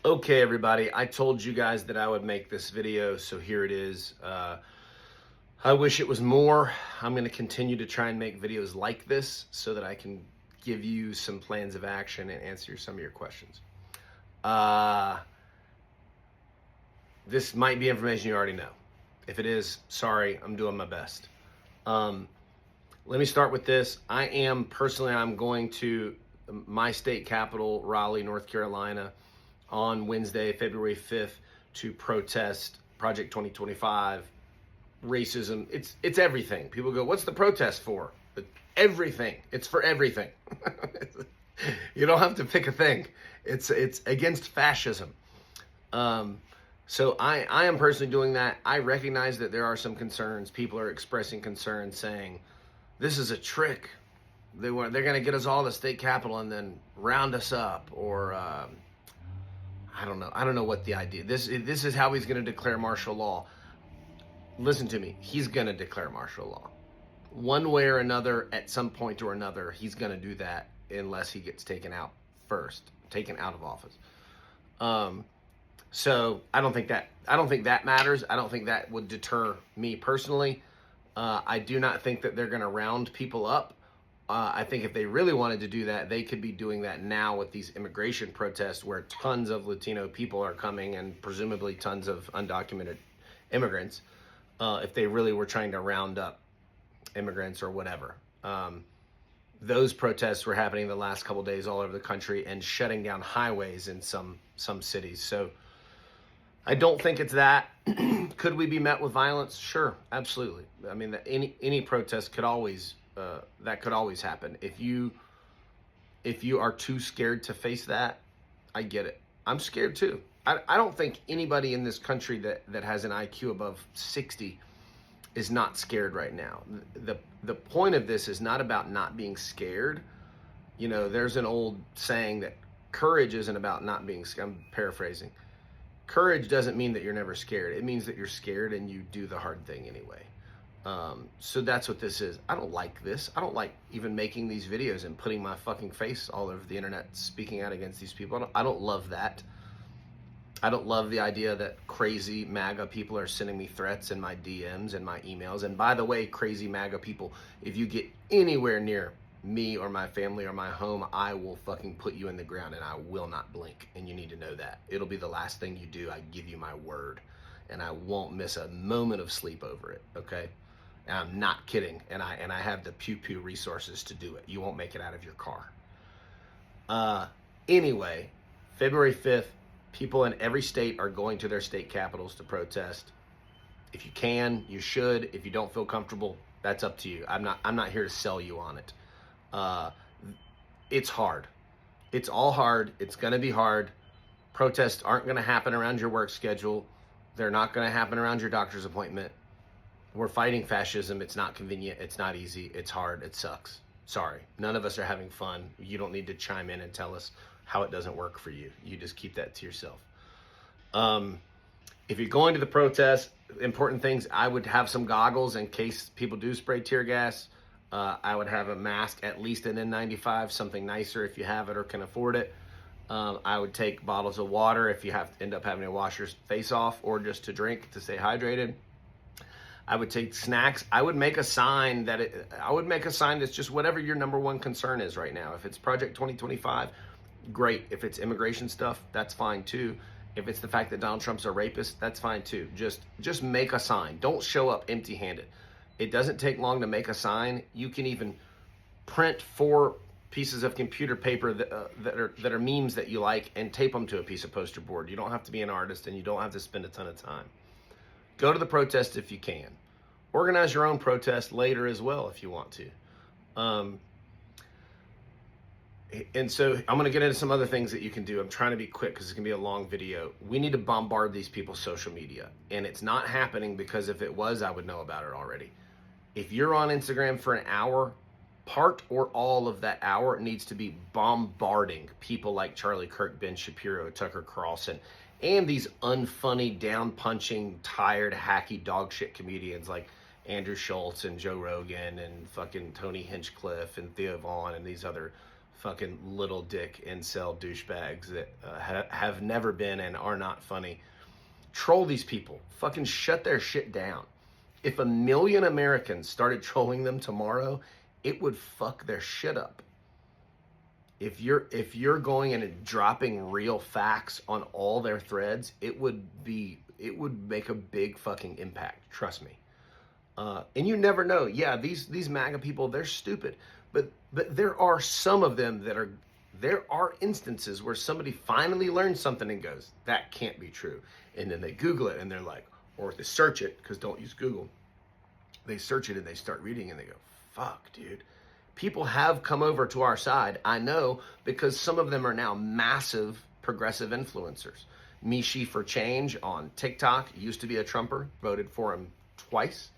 Okay, everybody, I told you guys that I would make this video, so here it is. I wish it was more. I'm going to continue to try and make videos like this so that I can give you some plans of action and answer some of your questions. This might be information you already know. If it is, sorry, I'm doing my best. Let me start with this. I'm going to my state capital, Raleigh, North Carolina, on Wednesday, February 5th, to protest Project 2025, racism. It's everything. People go, what's the protest for? Everything. It's for everything. You don't have to pick a thing. It's against fascism. So I am personally doing that. I recognize that there are some concerns. People are expressing concerns, saying, this is a trick. They're going to get us all to state capitol and then round us up, or I don't know. I don't know what the idea. This is how he's going to declare martial law. Listen to me. He's going to declare martial law. One way or another, at some point or another, he's going to do that unless he gets taken out of office. So I don't think that matters. I don't think that would deter me personally. I do not think that they're going to round people up. I think if they really wanted to do that, they could be doing that now with these immigration protests where tons of Latino people are coming and presumably tons of undocumented immigrants, if they really were trying to round up immigrants or whatever. Those protests were happening the last couple of days all over the country and shutting down highways in some cities. So I don't think it's that. Could we be met with violence? Sure, absolutely. I mean, any protest could always happen. If you are too scared to face that, I get it. I'm scared too. I don't think anybody in this country that has an IQ above 60 is not scared right now. The point of this is not about not being scared. You know, there's an old saying that courage isn't about not being scared. I'm paraphrasing. Courage doesn't mean that you're never scared. It means that you're scared and you do the hard thing anyway. So that's what this is. I don't like this. I don't like even making these videos and putting my fucking face all over the internet speaking out against these people. I don't love that. I don't love the idea that crazy MAGA people are sending me threats in my DMs and my emails. And by the way, crazy MAGA people, if you get anywhere near me or my family or my home, I will fucking put you in the ground and I will not blink. And you need to know that. It'll be the last thing you do. I give you my word. And I won't miss a moment of sleep over it, okay? And I'm not kidding. And I have the pew resources to do it. You won't make it out of your car. Anyway, February 5th, people in every state are going to their state capitals to protest. If you can, you should. If you don't feel comfortable, that's up to you. I'm not here to sell you on it. It's hard. It's all hard. It's going to be hard. Protests aren't going to happen around your work schedule. They're not going to happen around your doctor's appointment. We're fighting fascism. It's not convenient. It's not easy. It's hard. It sucks. Sorry. None of us are having fun. You don't need to chime in and tell us how it doesn't work for you. You just keep that to yourself. If you're going to the protest, important things, I would have some goggles in case people do spray tear gas. I would have a mask, at least an N95, something nicer if you have it or can afford it. I would take bottles of water if you end up having to wash your face off, or just to drink to stay hydrated. I would take snacks. I would make a sign that's just whatever your number one concern is right now. If it's Project 2025, great. If it's immigration stuff, that's fine too. If it's the fact that Donald Trump's a rapist, that's fine too. Just make a sign. Don't show up empty-handed. It doesn't take long to make a sign. You can even print 4 pieces of computer paper that are memes that you like and tape them to a piece of poster board. You don't have to be an artist and you don't have to spend a ton of time. Go to the protest if you can. Organize your own protest later as well if you want to. And so I'm going to get into some other things that you can do. I'm trying to be quick because it's going to be a long video. We need to bombard these people's social media. And it's not happening because if it was, I would know about it already. If you're on Instagram for an hour, part or all of that hour needs to be bombarding people like Charlie Kirk, Ben Shapiro, Tucker Carlson, and these unfunny, down-punching, tired, hacky dog shit comedians like Andrew Schultz and Joe Rogan and fucking Tony Hinchcliffe and Theo Vaughn and these other fucking little dick incel douchebags that have never been and are not funny. Troll these people. Fucking shut their shit down. If 1 million Americans started trolling them tomorrow, it would fuck their shit up. If you're going and dropping real facts on all their threads, it would make a big fucking impact. Trust me. And you never know. Yeah, these MAGA people, they're stupid, but there are some of them that are. There are instances where somebody finally learns something and goes, that can't be true, and then they Google it and they're like, or they search it, because don't use Google. They search it and they start reading and they go, fuck, dude. People have come over to our side, I know, because some of them are now massive progressive influencers. Mishi for Change on TikTok used to be a Trumper, voted for him twice,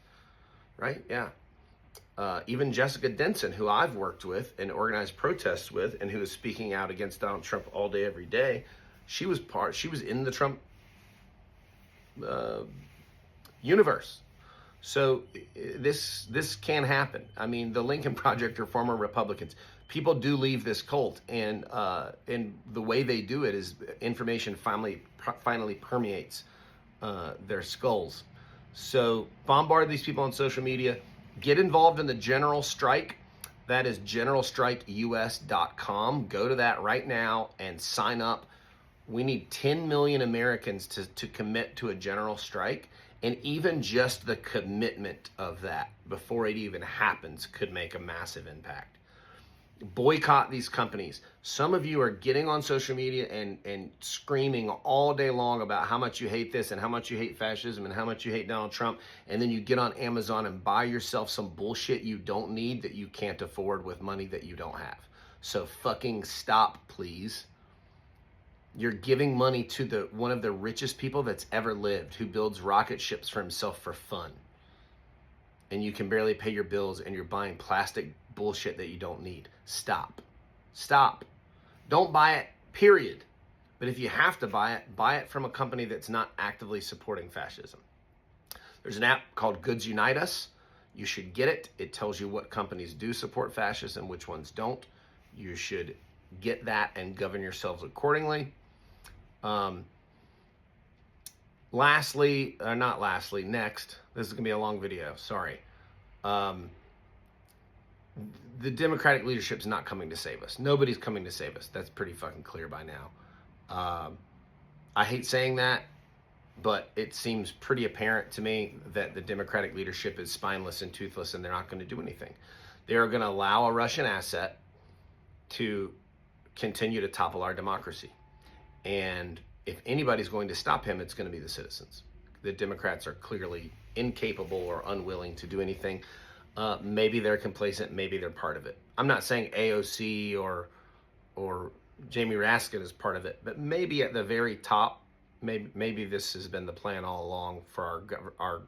right? Yeah. Even Jessica Denson, who I've worked with and organized protests with, and who is speaking out against Donald Trump all day, every day, she was in the Trump universe. So this can happen. I mean, the Lincoln Project are former Republicans. People do leave this cult, and the way they do it is information finally permeates their skulls. So bombard these people on social media. Get involved in the general strike. That is generalstrikeus.com. Go to that right now and sign up. We need 10 million Americans to commit to a general strike. And even just the commitment of that before it even happens could make a massive impact. Boycott these companies. Some of you are getting on social media and screaming all day long about how much you hate this and how much you hate fascism and how much you hate Donald Trump. And then you get on Amazon and buy yourself some bullshit you don't need that you can't afford with money that you don't have. So fucking stop, please. You're giving money to one of the richest people that's ever lived, who builds rocket ships for himself for fun. And you can barely pay your bills, and you're buying plastic bullshit that you don't need. Stop. Stop. Don't buy it, period. But if you have to buy it from a company that's not actively supporting fascism. There's an app called Goods Unite Us. You should get it. It tells you what companies do support fascism, which ones don't. You should get that and govern yourselves accordingly. Next, this is gonna be a long video, sorry. The Democratic leadership is not coming to save us. Nobody's coming to save us. That's pretty fucking clear by now. I hate saying that, but it seems pretty apparent to me that the Democratic leadership is spineless and toothless, and they're not going to do anything. They are going to allow a Russian asset to continue to topple our democracy. And if anybody's going to stop him, it's going to be the citizens. The Democrats are clearly incapable or unwilling to do anything. Maybe they're complacent, maybe they're part of it. I'm not saying AOC or Jamie Raskin is part of it, but maybe at the very top, maybe this has been the plan all along for our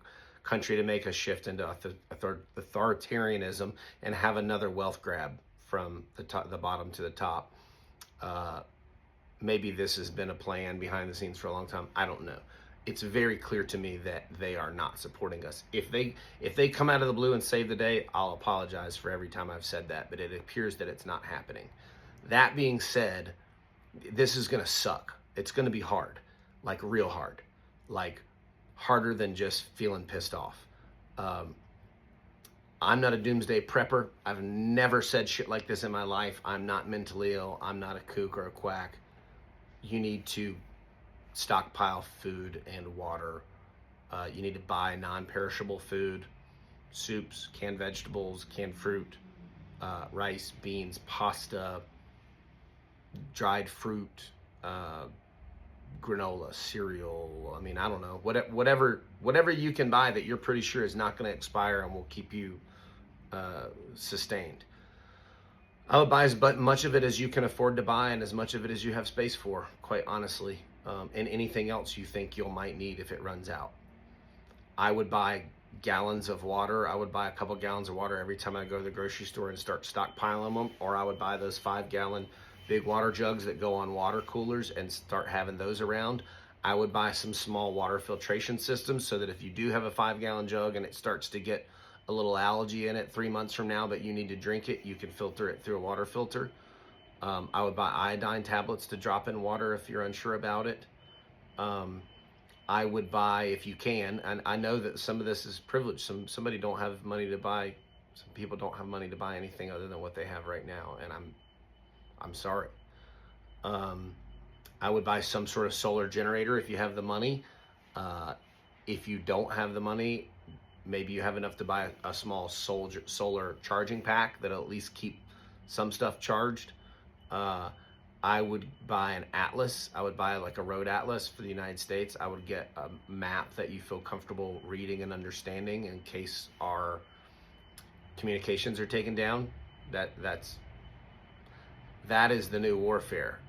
country to make a shift into authoritarianism and have another wealth grab from the bottom to the top. Maybe this has been a plan behind the scenes for a long time. I don't know. It's very clear to me that they are not supporting us. If they come out of the blue and save the day, I'll apologize for every time I've said that, but it appears that it's not happening. That being said, this is going to suck. It's going to be hard, like real hard, like harder than just feeling pissed off. I'm not a doomsday prepper. I've never said shit like this in my life. I'm not mentally ill. I'm not a kook or a quack. You need to stockpile food and water. You need to buy non-perishable food, soups, canned vegetables, canned fruit, rice, beans, pasta, dried fruit, granola, cereal. I mean, I don't know, whatever you can buy that you're pretty sure is not going to expire and will keep you sustained. I would buy as much of it as you can afford to buy and as much of it as you have space for, quite honestly, and anything else you think you might need if it runs out. I would buy gallons of water. I would buy a couple gallons of water every time I go to the grocery store and start stockpiling them, or I would buy those 5-gallon big water jugs that go on water coolers and start having those around. I would buy some small water filtration systems so that if you do have a 5-gallon jug and it starts to get a little algae in it 3 months from now, but you need to drink it, you can filter it through a water filter. I would buy iodine tablets to drop in water if you're unsure about it. I would buy, if you can, and I know that some of this is privilege. Somebody don't have money to buy. Some people don't have money to buy anything other than what they have right now, and I'm sorry. I would buy some sort of solar generator if you have the money. If you don't have the money, maybe you have enough to buy a small solar charging pack that'll at least keep some stuff charged. I would buy an atlas. I would buy like a road atlas for the United States. I would get a map that you feel comfortable reading and understanding in case our communications are taken down. That is the new warfare.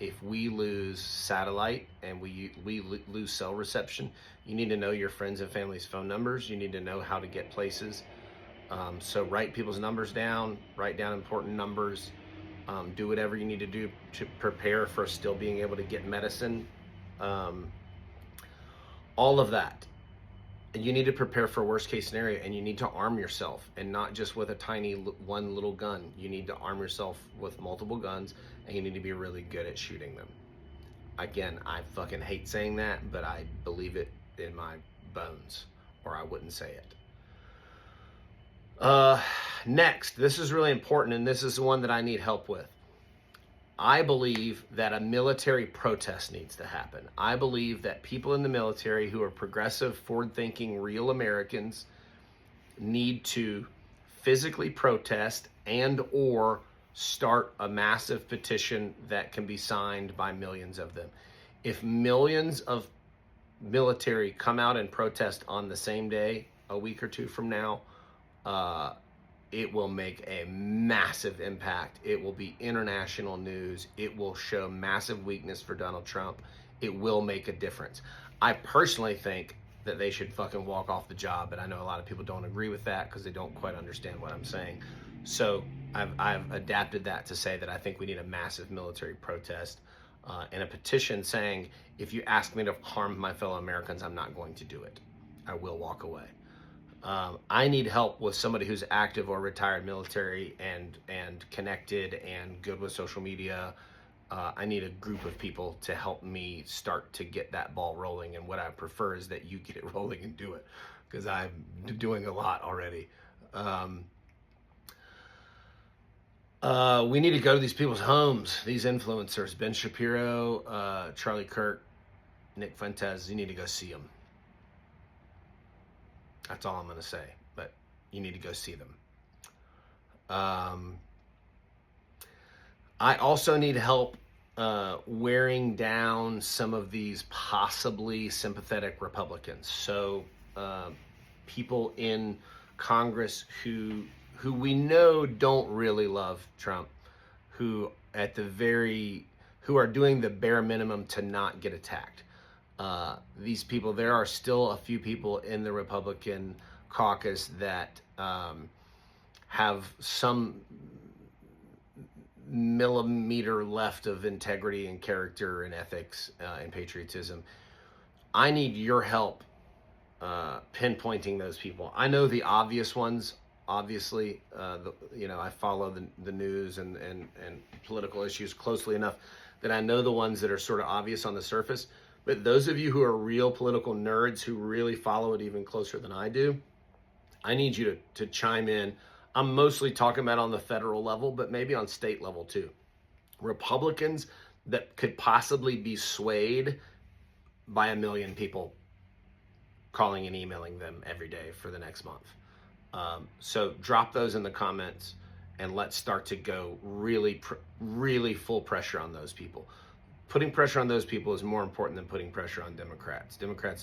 If we lose satellite and we lose cell reception, you need to know your friends and family's phone numbers. You need to know how to get places. So write people's numbers down, write down important numbers, do whatever you need to do to prepare for still being able to get medicine. All of that. And you need to prepare for worst case scenario, and you need to arm yourself, and not just with a tiny one little gun. You need to arm yourself with multiple guns, and you need to be really good at shooting them. Again, I fucking hate saying that, but I believe it in my bones, or I wouldn't say it. Next, this is really important, and this is the one that I need help with. I believe that a military protest needs to happen. I believe that people in the military who are progressive, forward-thinking, real Americans need to physically protest and or start a massive petition that can be signed by millions of them. If millions of military come out and protest on the same day, a week or two from now, it will make a massive impact. It will be international news. It will show massive weakness for Donald Trump. It will make a difference. I personally think that they should fucking walk off the job, but I know a lot of people don't agree with that because they don't quite understand what I'm saying. So I've adapted that to say that I think we need a massive military protest and a petition saying, if you ask me to harm my fellow Americans, I'm not going to do it. I will walk away. I need help with somebody who's active or retired military and connected and good with social media. I need a group of people to help me start to get that ball rolling. And what I prefer is that you get it rolling and do it, because I'm doing a lot already. We need to go to these people's homes, these influencers, Ben Shapiro, Charlie Kirk, Nick Fuentes. You need to go see them. That's all I'm going to say, but you need to go see them. I also need help wearing down some of these possibly sympathetic Republicans. So people in Congress who we know don't really love Trump, who are doing the bare minimum to not get attacked. These people, there are still a few people in the Republican caucus that have some millimeter left of integrity and character and ethics and patriotism. I need your help pinpointing those people. I know the obvious ones, obviously. I follow the news and political issues closely enough that I know the ones that are sort of obvious on the surface. But those of you who are real political nerds who really follow it even closer than I do, I need you to chime in. I'm mostly talking about on the federal level, but maybe on state level too. Republicans that could possibly be swayed by a million people calling and emailing them every day for the next month. So drop those in the comments and let's start to go really full pressure on those people. Putting pressure on those people is more important than putting pressure on Democrats. Democrats,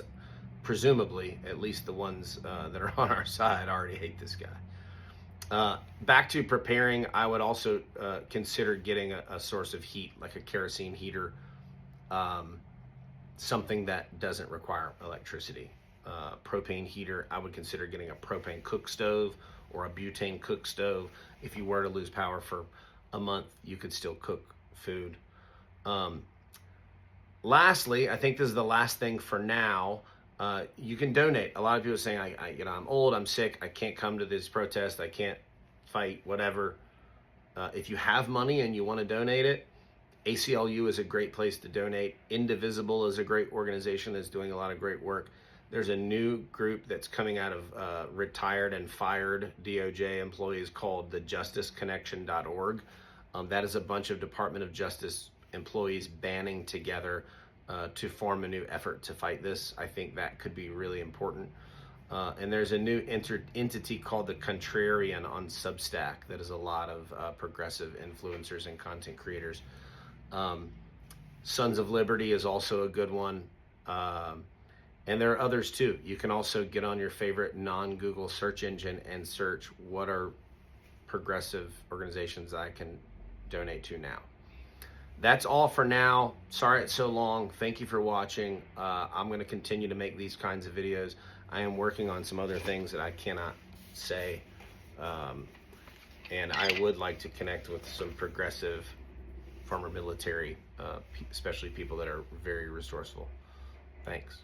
presumably, at least the ones that are on our side, already hate this guy. Back to preparing, I would also consider getting a source of heat, like a kerosene heater, something that doesn't require electricity. Propane heater, I would consider getting a propane cook stove or a butane cook stove. If you were to lose power for a month, you could still cook food. Lastly, I think this is the last thing for now. You can donate. A lot of people are saying, I'm old, I'm sick, I can't come to this protest, I can't fight, whatever. If you have money and you want to donate it, ACLU is a great place to donate. Indivisible is a great organization that's doing a lot of great work. There's a new group that's coming out of retired and fired DOJ employees called the justiceconnection.org. That is a bunch of Department of Justice employees banding together to form a new effort to fight this. I think that could be really important. And there's a new entity called the Contrarian on Substack that is a lot of progressive influencers and content creators. Sons of Liberty is also a good one. And there are others too. You can also get on your favorite non-Google search engine and search what are progressive organizations I can donate to now. That's all for now. Sorry it's so long. Thank you for watching. I'm going to continue to make these kinds of videos. I am working on some other things that I cannot say. And I would like to connect with some progressive former military, especially people that are very resourceful. Thanks.